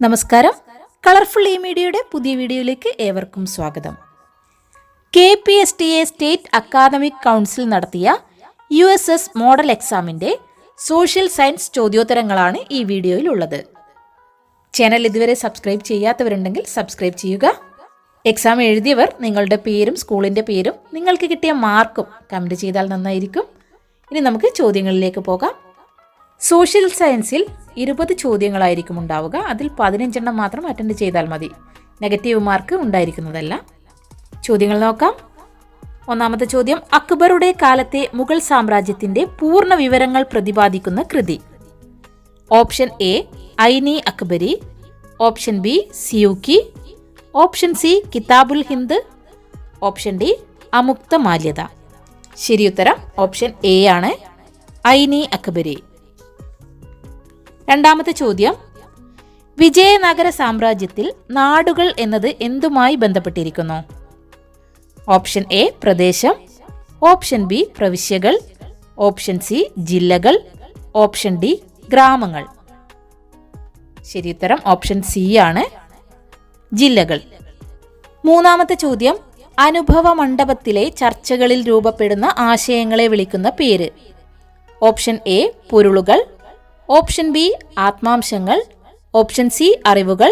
നമസ്കാരം. Colourful E മീഡിയയുടെ പുതിയ വീഡിയോയിലേക്ക് ഏവർക്കും സ്വാഗതം. KPSTA സ്റ്റേറ്റ് അക്കാദമിക് കൗൺസിൽ നടത്തിയ USS മോഡൽ എക്സാമിൻ്റെ സോഷ്യൽ സയൻസ് ചോദ്യോത്തരങ്ങളാണ് ഈ വീഡിയോയിലുള്ളത്. ചാനൽ ഇതുവരെ സബ്സ്ക്രൈബ് ചെയ്യാത്തവരുണ്ടെങ്കിൽ സബ്സ്ക്രൈബ് ചെയ്യുക. എക്സാം എഴുതിയവർ നിങ്ങളുടെ പേരും സ്കൂളിൻ്റെ പേരും നിങ്ങൾക്ക് കിട്ടിയ മാർക്കും കമൻറ്റ് ചെയ്താൽ നന്നായിരിക്കും. ഇനി നമുക്ക് ചോദ്യങ്ങളിലേക്ക് പോകാം. സോഷ്യൽ സയൻസിൽ 20 ചോദ്യങ്ങളായിരിക്കും ഉണ്ടാവുക. അതിൽ 15 മാത്രം അറ്റൻഡ് ചെയ്താൽ മതി. നെഗറ്റീവ് മാർക്ക് ഉണ്ടായിരിക്കുന്നതല്ല. ചോദ്യങ്ങൾ നോക്കാം. ഒന്നാമത്തെ ചോദ്യം: അക്ബറുടെ കാലത്തെ മുഗൾ സാമ്രാജ്യത്തിന്റെ പൂർണ്ണ വിവരങ്ങൾ പ്രതിപാദിക്കുന്ന കൃതി. Option A Ain-i Akbari, option B Si-Yu-Ki, option C Kitab-ul Hind, option D Amukta Malyada. ശരിയുത്തരം ഓപ്ഷൻ എ ആണ്, ഐനി അക്ബരി. രണ്ടാമത്തെ ചോദ്യം: വിജയനഗര സാമ്രാജ്യത്തിൽ നാടുകൾ എന്നത് എന്തുമായി ബന്ധപ്പെട്ടിരിക്കുന്നു? ഓപ്ഷൻ എ പ്രദേശം, ഓപ്ഷൻ ബി പ്രവിശ്യകൾ, ഓപ്ഷൻ സി ജില്ലകൾ, ഓപ്ഷൻ ഡി ഗ്രാമങ്ങൾ. ശരിയുത്തരം ഓപ്ഷൻ സി ആണ്, ജില്ലകൾ. മൂന്നാമത്തെ ചോദ്യം: അനുഭവ മണ്ഡപത്തിലെ ചർച്ചകളിൽ രൂപപ്പെടുന്ന ആശയങ്ങളെ വിളിക്കുന്ന പേര്. ഓപ്ഷൻ എ പൊരുളുകൾ, ഓപ്ഷൻ ബി ആത്മാംശങ്ങൾ, ഓപ്ഷൻ സി അറിവുകൾ,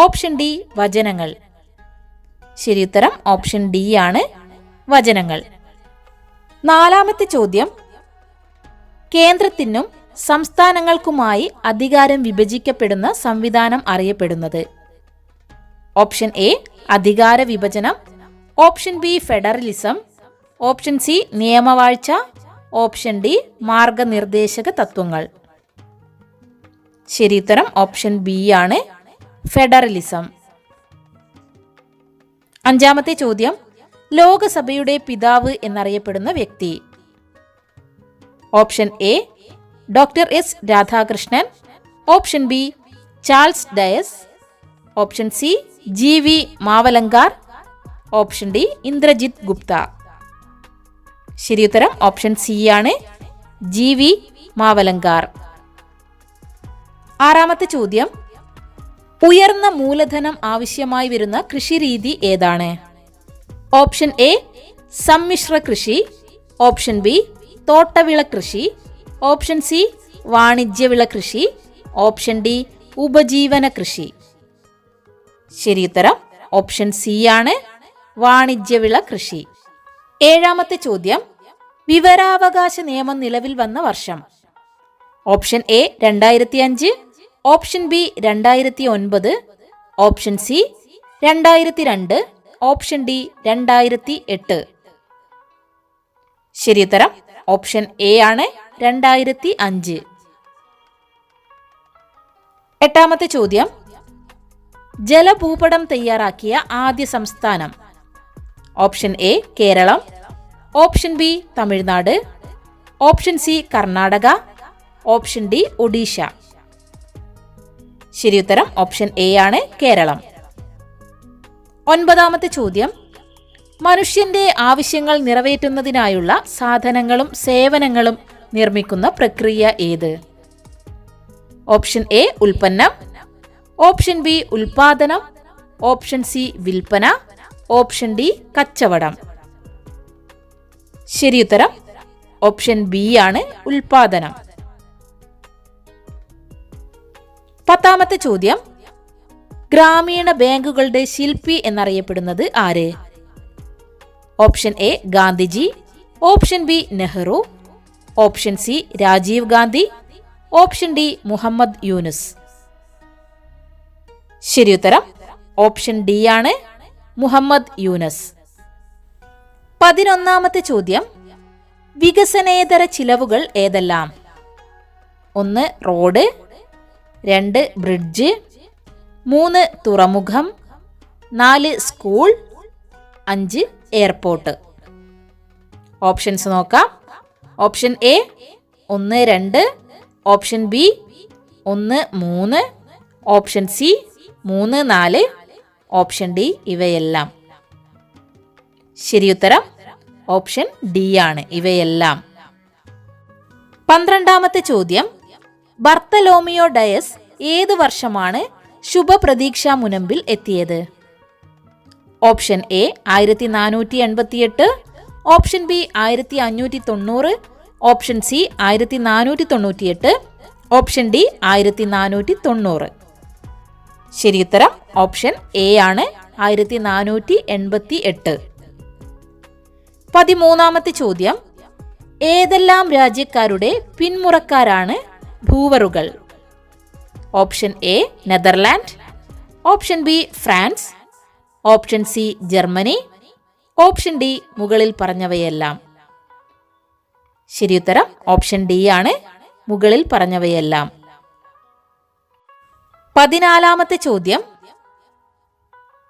ഓപ്ഷൻ ഡി വചനങ്ങൾ. ശരിയുത്തരം ഓപ്ഷൻ ഡി ആണ്, വചനങ്ങൾ. നാലാമത്തെ ചോദ്യം: കേന്ദ്രത്തിനും സംസ്ഥാനങ്ങൾക്കുമായി അധികാരം വിഭജിക്കപ്പെടുന്ന സംവിധാനം അറിയപ്പെടുന്നത്. ഓപ്ഷൻ എ അധികാര വിഭജനം, option B federalism, option C നിയമവാഴ്ച, ഓപ്ഷൻ ഡി മാർഗനിർദ്ദേശക തത്വങ്ങൾ. ശരിയുത്തരം ഓപ്ഷൻ ബി ആണ്, ഫെഡറലിസം. അഞ്ചാമത്തെ ചോദ്യം: ലോകസഭയുടെ പിതാവ് എന്നറിയപ്പെടുന്ന വ്യക്തി. Option A doctor S Radhakrishnan, option B Charles Dias, option C GV Mavalankar, option D Indrajit Gupta. ശരിയുത്തരം ഓപ്ഷൻ സി ആണ്, GV മാവലങ്കാർ. ആറാമത്തെ ചോദ്യം: ഉയർന്ന മൂലധനം ആവശ്യമായി വരുന്ന കൃഷിരീതി ഏതാണ്? ഓപ്ഷൻ എ സമ്മിശ്ര കൃഷി, ഓപ്ഷൻ ബി തോട്ടവിള കൃഷി, ഓപ്ഷൻ സി വാണിജ്യവിള കൃഷി, ഓപ്ഷൻ ഡി ഉപജീവന കൃഷി. ശരിയുത്തരം ഓപ്ഷൻ സി ആണ്, വാണിജ്യവിള കൃഷി. ഏഴാമത്തെ ചോദ്യം: വിവരാവകാശ നിയമം നിലവിൽ വന്ന വർഷം. Option A 2005, option B 2009, option C 2002, option D 2008. ശരിയുത്തരം ഓപ്ഷൻ എ ആണ്, 2005. എട്ടാമത്തെ ചോദ്യം: ജലഭൂപടം തയ്യാറാക്കിയ ആദ്യ സംസ്ഥാനം. Option A Kerala, option B Tamil Nadu, option C Karnataka, option D Odisha. ശരിയുത്തരം ഓപ്ഷൻ എ ആണ്, കേരളം. ഒൻപതാമത്തെ ചോദ്യം: മനുഷ്യന്റെ ആവശ്യങ്ങൾ നിറവേറ്റുന്നതിനായുള്ള സാധനങ്ങളും സേവനങ്ങളും നിർമ്മിക്കുന്ന പ്രക്രിയ ഏത്? ഓപ്ഷൻ എ ഉൽപ്പന്നം, ഓപ്ഷൻ ബി ഉൽപാദനം, ഓപ്ഷൻ സി വിൽപ്പന, ഓപ്ഷൻ ഡി കച്ചവടം. ശരിയുത്തരം ഓപ്ഷൻ ബി ആണ്, ഉൽപാദനം. പത്താമത്തെ ചോദ്യം: ഗ്രാമീണ ബാങ്കുകളുടെ ശില്പി എന്നറിയപ്പെടുന്നത് ആര്? Option A Gandhiji, option B Nehru, option C Rajiv Gandhi, option D Muhammad Yunus. ശരിയുത്തരം ഓപ്ഷൻ ഡി ആണ്, മുഹമ്മദ് യൂനുസ്. 11ാമത്തെ ചോദ്യം: വികസനേതര ചിലവുകൾ ഏതെല്ലാം? 1 റോഡ്, 2 ബ്രിഡ്ജ്, 3 തുറമുഖം, 4 സ്കൂൾ, 5 എയർപോർട്ട്. ഓപ്ഷൻസ് നോക്കാം. Option A 1, 2, option B 1, 3, option C 3, 4, option D ഇവയെല്ലാം. ശരിയുത്തരം ഓപ്ഷൻ ഡി ആണ്, ഇവയെല്ലാം. 12ാമത്തെ ചോദ്യം: ബർത്തലോമിയോ ഡയസ് ഏത് വർഷമാണ് ശുഭപ്രതീക്ഷാ മുനമ്പിൽ എത്തിയത്? Option A 1488, option B 1590, option C 1498, option D 1490. ശരിയുത്തരം ഓപ്ഷൻ എ ആണ്, 1488. 13ാമത്തെ ചോദ്യം, ഏതെല്ലാം രാജ്യക്കാരുടെ പിന്മുറക്കാരാണ് ഭൂവറുകൾ? Option A Netherland, option B France, option C Germany, option D മുകളിൽ പറഞ്ഞവയെല്ലാം. ശരിയുത്തരം ഓപ്ഷൻ ഡി ആണ്, മുകളിൽ പറഞ്ഞവയെല്ലാം. 14ാമത്തെ ചോദ്യം,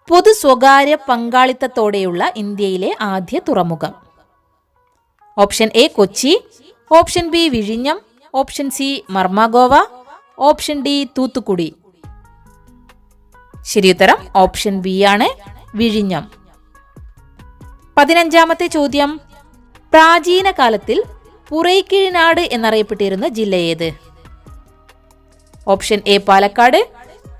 പൊതു സ്വകാര്യ പങ്കാളിത്തത്തോടെയുള്ള ഇന്ത്യയിലെ ആദ്യ തുറമുഖം? Option A Kochi, option B വിഴിഞ്ഞം, option C Marmagoa, option D Thoothukudi. ശരിയുത്തരം ഓപ്ഷൻ ബി ആണ്, വിഴിഞ്ഞം. 15ാമത്തെ ചോദ്യം, പ്രാചീന കാലത്തിൽ പുറൈക്കിഴിനാട് എന്നറിയപ്പെട്ടിരുന്ന ജില്ല ഏത്? Option A Palakkad,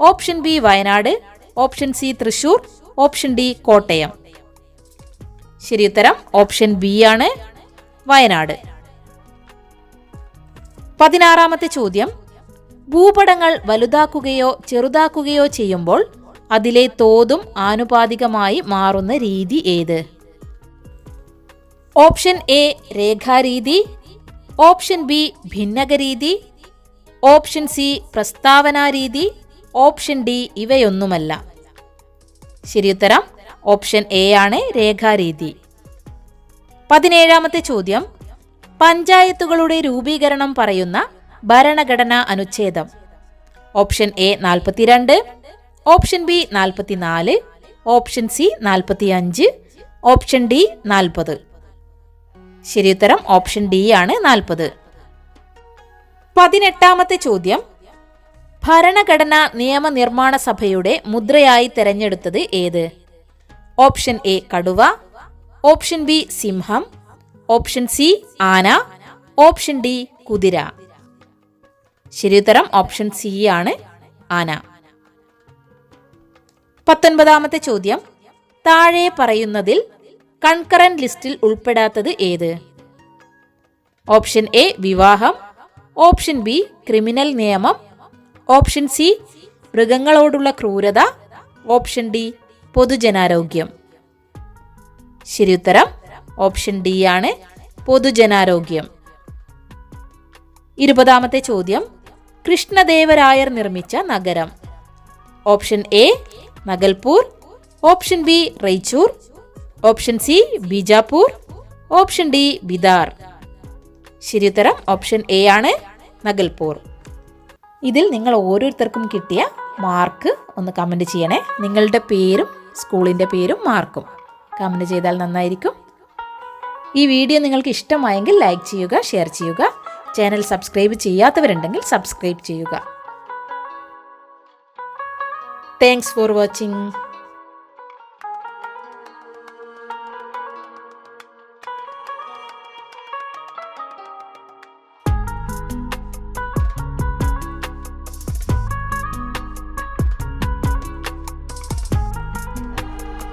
option B Wayanad, option C Thrissur, option D Kottayam. ശരിയുത്തരം ഓപ്ഷൻ ബി ആണ്, വയനാട്. 16ാമത്തെ ചോദ്യം, ഭൂപടങ്ങൾ വലുതാക്കുകയോ ചെറുതാക്കുകയോ ചെയ്യുമ്പോൾ അതിലെ തോതും ആനുപാതികമായി മാറുന്ന രീതി ഏത്? ഓപ്ഷൻ എ രേഖാരീതി, ഓപ്ഷൻ ബി ഭിന്നകരീതി, ഓപ്ഷൻ സി പ്രസ്താവനാരീതി, ഓപ്ഷൻ ഡി ഇവയൊന്നുമല്ല. ശരിയുത്തരം ഓപ്ഷൻ എ ആണ്, രേഖാരീതി. 17ാമത്തെ ചോദ്യം, പഞ്ചായത്തുകളുടെ രൂപീകരണം പറയുന്ന ഭരണഘടനാ അനുച്ഛേദം? Option A 42, option B 44, option C 45, option D 40. ശരിയുത്തരം ഓപ്ഷൻ ഡി ആണ്, 40. 18ാമത്തെ ചോദ്യം, ഭരണഘടനാ നിയമനിർമ്മാണ സഭയുടെ മുദ്രയായി തെരഞ്ഞെടുത്തത് ഏത്? ഓപ്ഷൻ എ കടുവ, ഓപ്ഷൻ ബി സിംഹം, ഓപ്ഷൻ സി ആന, ഓപ്ഷൻ ഡി കുതിര. ശരിയുത്തരം ഓപ്ഷൻ സി ആണ്, ആന. 19ാമത്തെ ചോദ്യം, താഴെ പറയുന്നതിൽ കൺകറന്റ് ലിസ്റ്റിൽ ഉൾപ്പെടാത്തത് ഏത്? ഓപ്ഷൻ എ വിവാഹം, ഓപ്ഷൻ ബി ക്രിമിനൽ നിയമം, ഓപ്ഷൻ സി മൃഗങ്ങളോടുള്ള ക്രൂരത, ഓപ്ഷൻ ഡി പൊതുജനാരോഗ്യം. ശരിയുത്തരം ഓപ്ഷൻ ഡി ആണ്, പൊതുജനാരോഗ്യം. 20ാമത്തെ ചോദ്യം, കൃഷ്ണദേവരായർ നിർമ്മിച്ച നഗരം? Option A Nagalpur, option B Raichur, option C Bijapur, option D Bidar. ശരിയുത്തരം ഓപ്ഷൻ എ ആണ്, നഗൽപൂർ. ഇതിൽ നിങ്ങൾ ഓരോരുത്തർക്കും കിട്ടിയ മാർക്ക് ഒന്ന് കമൻറ്റ് ചെയ്യണേ. നിങ്ങളുടെ പേരും സ്കൂളിൻ്റെ പേരും മാർക്കും കമൻറ്റ് ചെയ്താൽ നന്നായിരിക്കും. ഈ വീഡിയോ നിങ്ങൾക്ക് ഇഷ്ടമായെങ്കിൽ ലൈക്ക് ചെയ്യുക, ഷെയർ ചെയ്യുക. ചാനൽ സബ്സ്ക്രൈബ് ചെയ്യാത്തവരുണ്ടെങ്കിൽ സബ്സ്ക്രൈബ് ചെയ്യുക. Thanks for watching.